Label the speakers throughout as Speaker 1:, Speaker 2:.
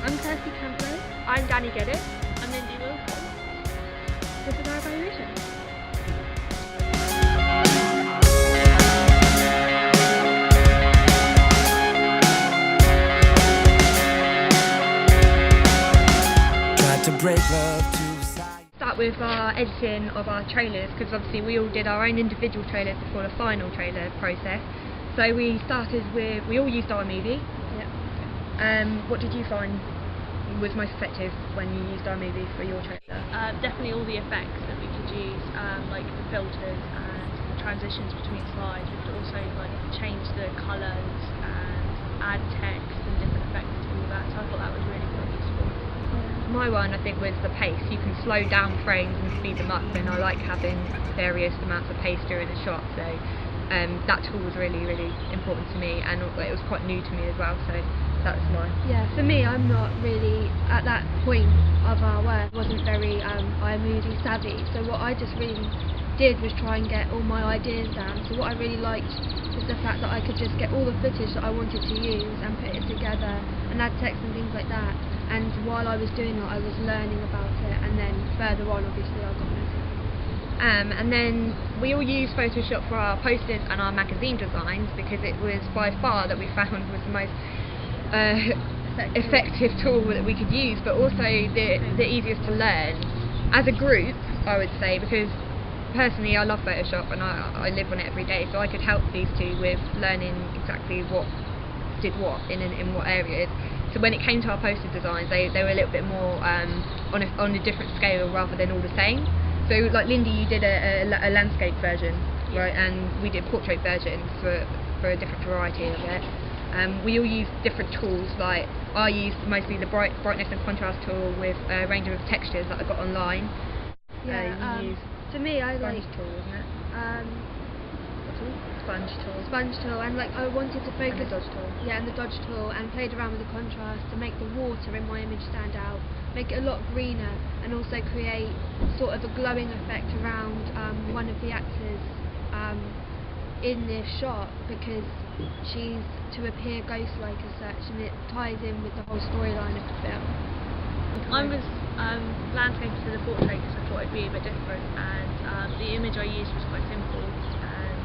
Speaker 1: I'm Kirsty Campbell.
Speaker 2: I'm Danny Geddes. I'm Lindy Wilson.
Speaker 1: This is our evaluation.
Speaker 3: Tried to break love to sight.
Speaker 2: Start with our editing of our trailers, because obviously we all did our own individual trailers before the final trailer process. So we all used iMovie.
Speaker 1: Yeah.
Speaker 2: What did you find was most effective when you used iMovie for your trailer?
Speaker 4: Definitely all the effects that we could use, like the filters and the transitions between slides. We could also like change the colours and add text and different effects to all that. So I thought that was really quite useful.
Speaker 2: My one, I think, was the pace. You can slow down frames and speed them up, and I like having various amounts of pace during a shot. So that tool was really, really important to me, and it was quite new to me as well. So that's mine.
Speaker 1: Yeah, for me, I'm not really at that point of our work. Wasn't very iMovie savvy. So what I just really did was try and get all my ideas down. So what I really liked was the fact that I could just get all the footage that I wanted to use and put it together and add text and things like that. And while I was doing that, I was learning about it, and then further on, obviously, I got better.
Speaker 2: And then we all use Photoshop for our posters and our magazine designs, because it was by far that we found was the most effective tool that we could use, but also the easiest to learn as a group, I would say, because personally I love Photoshop and I live on it every day, so I could help these two with learning exactly what did what in what areas. So when it came to our poster designs, they were a little bit more on a different scale rather than all the same. So like Lindy, you did a landscape version, right, and we did portrait versions for a different variety of it. We all use different tools. Like I used mostly the brightness and contrast tool with a range of textures that I got online.
Speaker 1: Yeah.
Speaker 2: You used
Speaker 1: For me, I
Speaker 2: sponge
Speaker 1: like
Speaker 2: tool, wasn't it?
Speaker 1: Sponge tool, and like I wanted to focus.
Speaker 2: And the dodge tool.
Speaker 1: Yeah, and the dodge tool, and played around with the contrast to make the water in my image stand out, make it a lot greener, and also create sort of a glowing effect around one of the actors in this shot, because she's to appear ghost-like as such, and it ties in with the whole storyline of the film.
Speaker 4: Mine was landscape to the portrait, because I thought it'd be a bit different, and the image I used was quite simple, and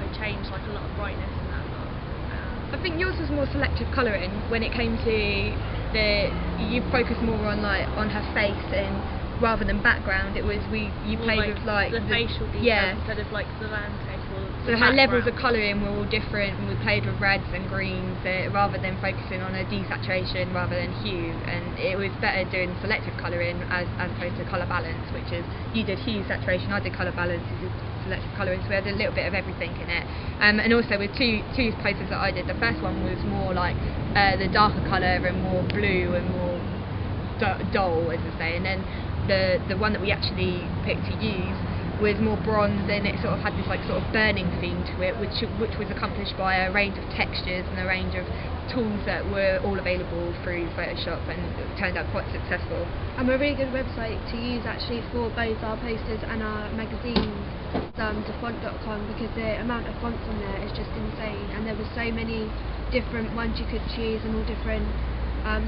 Speaker 4: I changed like a lot of brightness and that lot.
Speaker 2: I think yours was more selective colouring when it came to you focused more on her face and rather than background. It was you
Speaker 4: More
Speaker 2: played with like
Speaker 4: the facial details,
Speaker 2: yeah.
Speaker 4: instead of like the landscape or
Speaker 2: So
Speaker 4: the
Speaker 2: her levels of
Speaker 4: background.
Speaker 2: colouring were all different, and we played with reds and greens rather than focusing on a desaturation rather than hue. And it was better doing selective colouring as opposed to colour balance, which is you did hue saturation, I did colour balance, you did selective colouring. So we had a little bit of everything in it. And also with two posters that I did, the first one was more like the darker colour and more blue and more dull, as I say, and then the one that we actually picked to use was more bronze, and it sort of had this like sort of burning theme to it, which was accomplished by a range of textures and a range of tools that were all available through Photoshop, and it turned out quite successful.
Speaker 1: A really good website to use actually for both our posters and our magazines, dafont.com, because the amount of fonts on there is just insane, and there were so many different ones you could choose, and all different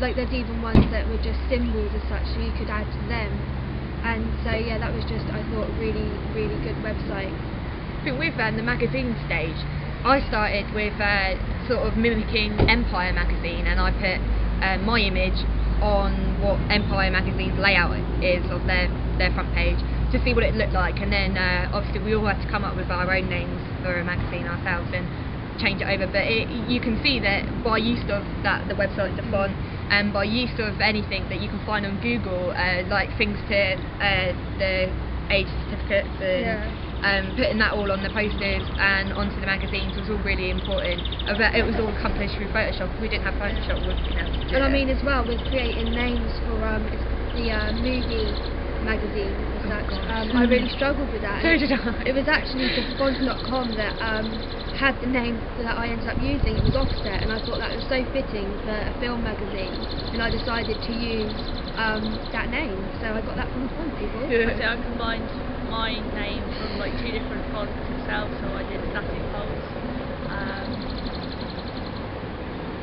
Speaker 1: like there's even ones that were just symbols as such, so you could add to them. And so yeah, that was just, I thought, a really, really good website.
Speaker 2: I think with the magazine stage, I started with sort of mimicking Empire magazine, and I put my image on what Empire magazine's layout is of their front page to see what it looked like, and then obviously we all had to come up with our own names for a magazine ourselves and change it over. But you can see that by use of the website, the font, and by use of anything that you can find on Google, like things to the age certificates and putting that all on the posters and onto the magazines was all really important. It was all accomplished through Photoshop. If we didn't have Photoshop, we wouldn't have been able to do
Speaker 1: And I
Speaker 2: it.
Speaker 1: mean, as well, with creating names for the movie magazine as such, I really struggled with that.
Speaker 2: So did I.
Speaker 1: It was actually dafont.com that had the name that I ended up using. It was Offset, and I thought that was so fitting for a film magazine, and I decided to use that name. So I got that from the font people.
Speaker 4: So I combined my name from like two different fonts itself, so I did static fonts.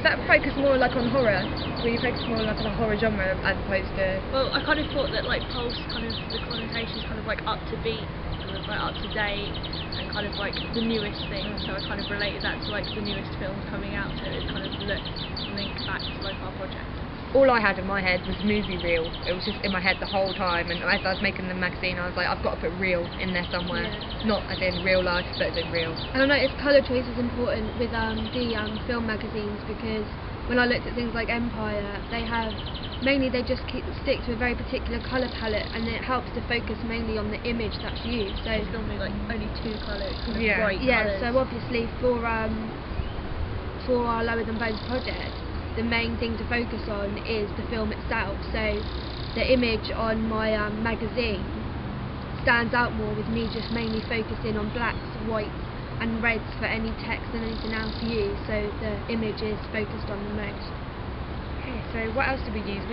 Speaker 2: that focus more like on horror? Were you focus more like on a horror genre as opposed to?
Speaker 4: Well, I kind of thought that like Pulse, kind of the connotation is kind of like up to beat, kind of like up to date, and kind of like the newest thing. So I kind of related that to like the newest films coming out, so it kind of linked back to like our project.
Speaker 2: All I had in my head was movie reel. It was just in my head the whole time, and as I was making the magazine I was like, I've got to put real in there somewhere.
Speaker 1: Yeah.
Speaker 2: Not as in real life, but as in real.
Speaker 1: And I noticed colour choice is important with the film magazines, because when I looked at things like Empire, they just stick to a very particular colour palette, and it helps to focus mainly on the image that's used. So
Speaker 4: It's normally like only 2 colours, kind of
Speaker 2: Yeah.
Speaker 4: bright
Speaker 1: yeah,
Speaker 4: colours.
Speaker 1: so obviously for our Lower Than Bones project, the main thing to focus on is the film itself. So the image on my magazine stands out more with me just mainly focusing on blacks, whites and reds for any text and anything else used, so the image is focused on the most.
Speaker 2: Okay, so what else did we use?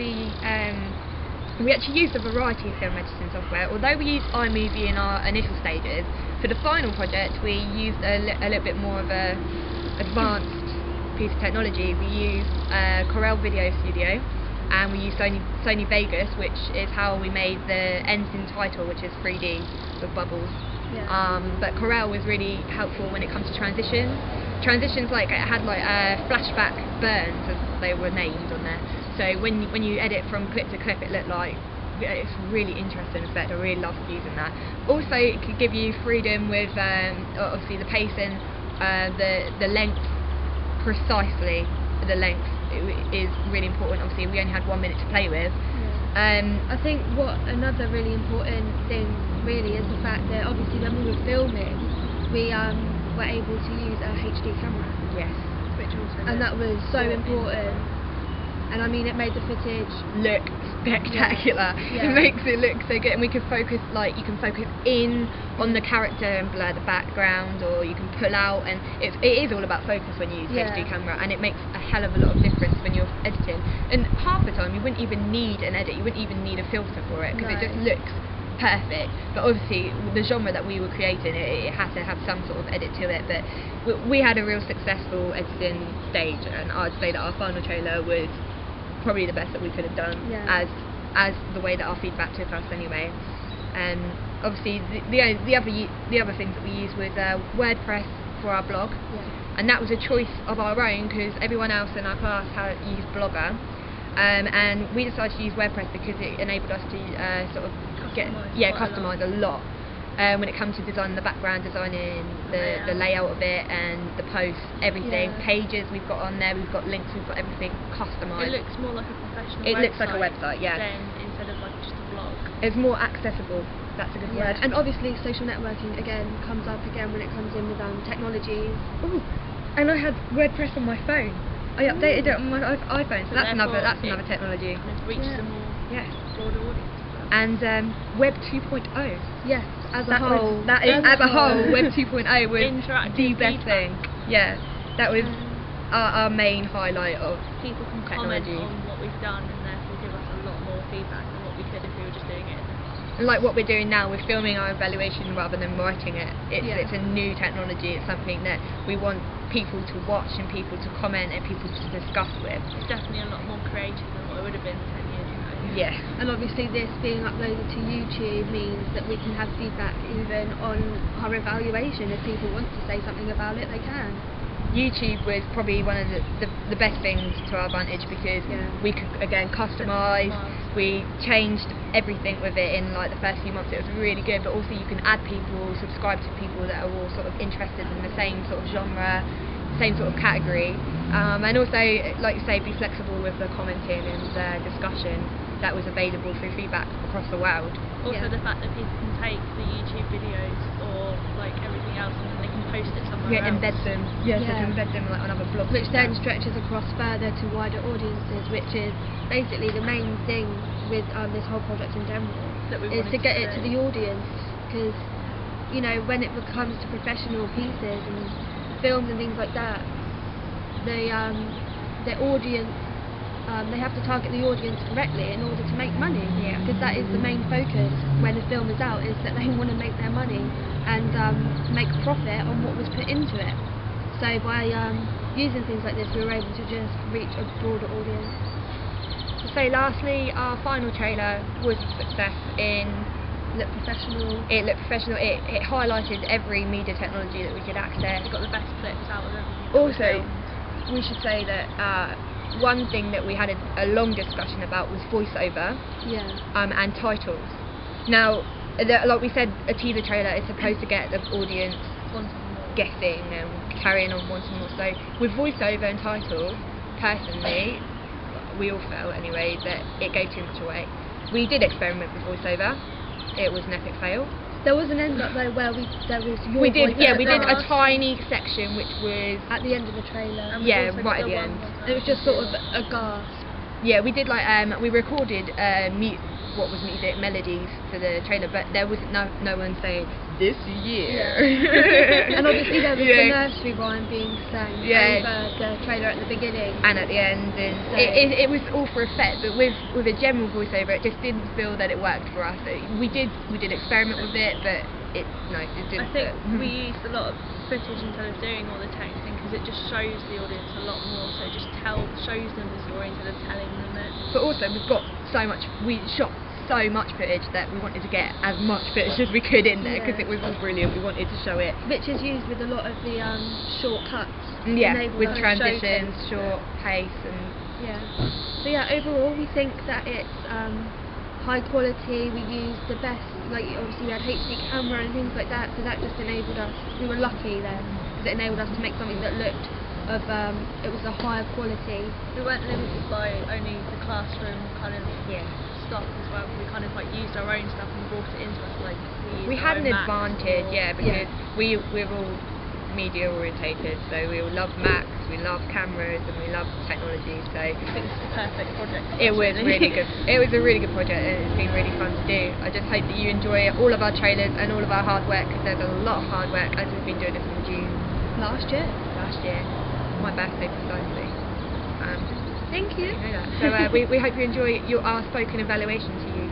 Speaker 2: We actually used a variety of film editing software. Although we used iMovie in our initial stages, for the final project we used a little bit more of a advanced piece of technology. We used Corel Video Studio, and we used Sony Vegas, which is how we made the ends in title, which is 3D with bubbles.
Speaker 1: Yeah.
Speaker 2: But Corel was really helpful when it comes to transitions. Transitions, like, it had like flashback burns, as they were named on there. So when you edit from clip to clip, it looked like it's a really interesting effect. I really loved using that. Also, it could give you freedom with obviously the pacing, the length. Precisely the length is really important. Obviously we only had 1 minute to play with.
Speaker 1: I think what another really important thing really is the fact that obviously when we were filming, we were able to use a HD camera,
Speaker 2: Yes.
Speaker 4: which also
Speaker 1: and that was so important. And I mean, it made the footage
Speaker 2: Look spectacular.
Speaker 1: Yeah.
Speaker 2: It makes it look so good, and we can focus, like, you can focus in on the character and blur the background, or you can pull out, and it is all about focus when you use
Speaker 1: Yeah.
Speaker 2: HD camera, and it makes a hell of a lot of difference when you're editing. And half the time you wouldn't even need an edit, you wouldn't even need a filter for it, because it
Speaker 1: No.
Speaker 2: just looks perfect. But obviously the genre that we were creating, it had to have some sort of edit to it. But we had a real successful editing stage, and I'd say that our final trailer was probably the best that we could have done,
Speaker 1: Yeah.
Speaker 2: as the way that our feedback took us anyway. And obviously the other things that we used was WordPress for our blog, and that was a choice of our own because everyone else in our class had used Blogger, and we decided to use WordPress because it enabled us to sort of customise a lot. When it comes to designing the background, designing the layout of it, and the posts, everything,
Speaker 1: Yeah.
Speaker 2: pages we've got on there, we've got links, we've got everything customised.
Speaker 4: It looks more like a professional
Speaker 2: It
Speaker 4: website.
Speaker 2: looks like a website, yeah.
Speaker 4: Then instead of like just a blog.
Speaker 2: It's more accessible. That's a good
Speaker 1: Yeah,
Speaker 2: word.
Speaker 1: and obviously social networking again comes up again when it comes in with technologies.
Speaker 2: Ooh, and I had WordPress on my phone. I updated it on my iPhone, so that's another technology.
Speaker 4: Kind of reaches
Speaker 1: Yeah.
Speaker 4: a more
Speaker 2: Yes.
Speaker 4: broader audience.
Speaker 2: And Web 2.0.
Speaker 1: Yes, as a
Speaker 2: That
Speaker 1: whole.
Speaker 2: was, that is, as a whole, Web 2.0 was
Speaker 4: Interactive
Speaker 2: the best
Speaker 4: feedback.
Speaker 2: thing. Yeah, that was our main highlight of
Speaker 4: People can
Speaker 2: technology.
Speaker 4: comment on what we've done and therefore give us a lot more feedback than what we could if we were just doing it.
Speaker 2: And like what we're doing now, we're filming our evaluation rather than writing it. It's a new technology. It's something that we want people to watch and people to comment and people to discuss with.
Speaker 4: It's definitely a lot more creative than what it would have been 10 years ago.
Speaker 2: Yeah.
Speaker 1: And obviously this being uploaded to YouTube means that we can have feedback even on our evaluation. If people want to say something about it, they can.
Speaker 2: YouTube was probably one of the best things to our advantage because we could again customise. We changed everything with it in like the first few months. It was really good, but also you can add people, subscribe to people that are all sort of interested in the same sort of genre, same sort of category, and also, like you say, be flexible with the commenting and discussion that was available through feedback across the world.
Speaker 4: Also the fact that people can take the YouTube videos or like everything else and then they can post it somewhere
Speaker 2: Yeah,
Speaker 4: else.
Speaker 2: embed them. Yes,
Speaker 1: Yeah.
Speaker 2: embed them like on other blogs.
Speaker 1: Which
Speaker 2: and
Speaker 1: then
Speaker 2: stuff.
Speaker 1: stretches across further to wider audiences, which is basically the main thing with this whole project in general,
Speaker 4: That we
Speaker 1: is
Speaker 4: wanted
Speaker 1: to get
Speaker 4: to
Speaker 1: it to
Speaker 4: do.
Speaker 1: the audience, because when it comes to professional pieces and films and things like that, the audience, they have to target the audience correctly in order to make money, because that is the main focus when a film is out, is that they want to make their money and make profit on what was put into it. So by using things like this, we were able to just reach a broader audience.
Speaker 2: So lastly, our final trailer was a success in
Speaker 1: Looked professional.
Speaker 2: it looked professional. It highlighted every media technology that we could access.
Speaker 4: We got the best clips out of everything. that we
Speaker 2: Also,
Speaker 4: filmed.
Speaker 2: we should say that one thing that we had a long discussion about was voiceover
Speaker 1: Yeah.
Speaker 2: and titles. Now, like we said, a teaser trailer is supposed to get the audience
Speaker 4: Wanting more.
Speaker 2: guessing and carrying on wanting more. So with voiceover and titles, personally, we all felt anyway that it gave too much away. We did experiment with voiceover. It was an epic fail.
Speaker 1: There was an end up though where there was your
Speaker 2: We did,
Speaker 1: voice
Speaker 2: yeah,
Speaker 1: at
Speaker 2: we
Speaker 1: the
Speaker 2: did a
Speaker 1: last-
Speaker 2: tiny section which was,
Speaker 1: at the end of the trailer.
Speaker 4: And we've
Speaker 2: yeah,
Speaker 4: also got
Speaker 2: right at the
Speaker 4: one
Speaker 2: end.
Speaker 4: more
Speaker 1: It was just sort of a gasp.
Speaker 2: yeah, we did like we recorded what was music melodies for the trailer, but there was no one saying this year.
Speaker 1: And obviously there was the
Speaker 2: Yeah.
Speaker 1: nursery rhyme being sang
Speaker 2: Yeah.
Speaker 1: over the trailer at the beginning.
Speaker 2: And at the end, and
Speaker 1: So-
Speaker 2: it was all for effect, but with a general voiceover, it just didn't feel that it worked for us. We did experiment with it, but it didn't.
Speaker 4: I think
Speaker 2: fit.
Speaker 4: we used a lot of footage instead of doing all the texting because it just shows the audience a lot more. So it just shows them the story instead of telling them it.
Speaker 2: But also, we shot so much footage that we wanted to get as much footage as we could in there because
Speaker 1: Yeah.
Speaker 2: it was all brilliant. We wanted to show it.
Speaker 1: Which is used with a lot of the shortcuts.
Speaker 2: Yeah,
Speaker 1: Enabled
Speaker 2: with
Speaker 1: us to
Speaker 2: transitions,
Speaker 1: showcase
Speaker 2: short pace, and
Speaker 1: Yeah. So yeah, overall we think that it's high quality. We used the best, like obviously we had HD camera and things like that, so that just enabled us. We were lucky then because it enabled us to make something that looked of it was a higher quality.
Speaker 4: We weren't limited by only the classroom kind of
Speaker 2: yeah.
Speaker 4: stuff as well. We kind of like used our own stuff and brought it into us. Like
Speaker 2: We
Speaker 4: used
Speaker 2: had
Speaker 4: our
Speaker 2: an
Speaker 4: own Macs
Speaker 2: advantage,
Speaker 4: or-
Speaker 2: yeah, because we're all media orientated, so we all love Macs, we love cameras, and we love technology. So
Speaker 4: I think it's the perfect project. for
Speaker 2: it
Speaker 4: us,
Speaker 2: was really good. It was a really good project, and it's been really fun to do. I just hope that you enjoy all of our trailers and all of our hard work, because there's a lot of hard work as we've been doing this from June
Speaker 1: Last year.
Speaker 2: last year, my birthday precisely.
Speaker 1: Thank you.
Speaker 2: You know that. So we hope you enjoy our spoken evaluation to you.